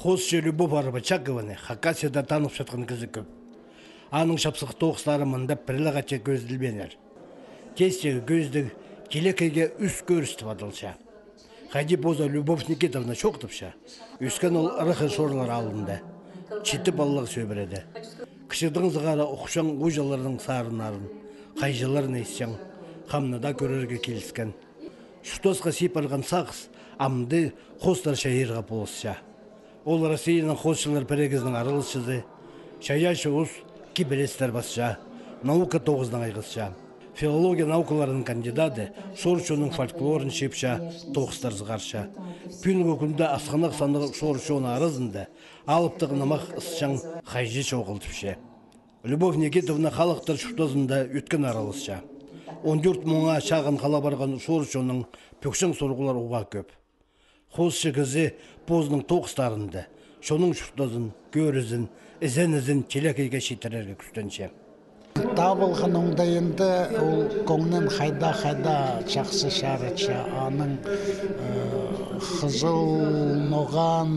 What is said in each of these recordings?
Хосшы Любовь Арбачакованы Хакасияда танып жатқан кізі көп. Аның шапсық тоғыстары мұнда пірліғача көзділбенер. Тестегі көздіг келекеге үс көрісті бадылша. Хайди боза Любовь Никитовна шоқтыпша. Үскен ол ырықы шорлар алынды. Читі баллығы сөбіреді. Кішірдің зығара оқшан ұжалардың сарынарын, қайжыларын естен, қамнада көрерге келіскен. Шутосқа сипарған сақыз, амды қостар шайырға болысша. Ол Россияның қосшылар перегіздің арылышызы, шаяшы ұс кибелестер басша, наука тоғыздың айғызша. Филология наукаларының кандидаты Шоршоның фольклорын шепша, тоғыстар зығарша. Пүнгі күнді асқанақ сандығы Шоршоны арызында, алыптығы намақ ысшан қайжы шоғылтыпше. Любовь Никитовна халықтар шутозында өткен аралысша. 14 мыңа шағын қала барған Шоршоның пөкшің сорғылар уға көп. Қосшы кізі позының тоғыстарында, шоның шутозын, көрізін, ізін телекейге шетірерге күстенше. Табылған оңдайында ол көңнен қайда жақсы шарыча, аның қызыл ноған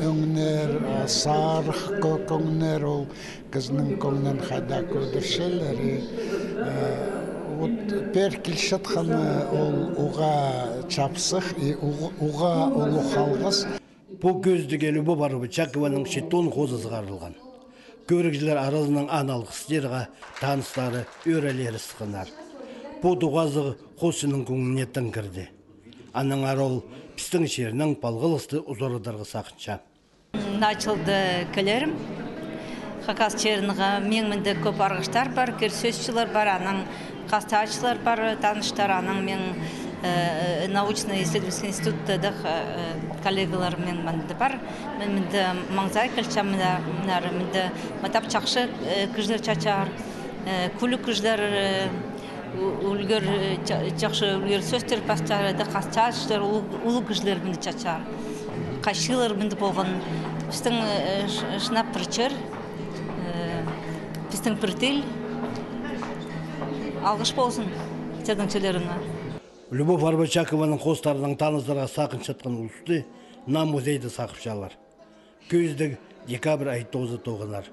өңнер, сарық көк өңнер, ол кізінің көңнен қайда көдіршелері. Пер келшетқаны ол уға чапсық, уға олу қалғыз. Бұл көздіге Любовь Арбачакованың шеттон қозы зығарылған. Көрікжілер арасының аналғыстерға таныстары өрелері сықынар. Бұл дуғазығы қосының көңінеттің кірді. Аның арол пістің шерінің балғылысты ұзорыдарға сақынша. Началды көлерім. Хакас черныға меңмінде көп арғыштар бар, керсөзшілер бар, аның қастачылар бар, таныштар, аның мен научно-исследовательский институттадық коллегалар меңмінде бар. Менде маңзай кілчамында, менде матап чақшы күждер чачар, күлі күждер үлгер чақшы үлгер сөстер пастар, қастачылар, ұлы күждер менде чачар. Қайшылар менде болған, біздің шынап тұрчыр, біздің біртел, алғыш болсын, тедіңчелеріне. Любовь Арбачакованың қостарының таныздарға сақын шатқан ұлысты на музейді сақыпшалар. Көздік декабрь айы 9 тоғынар.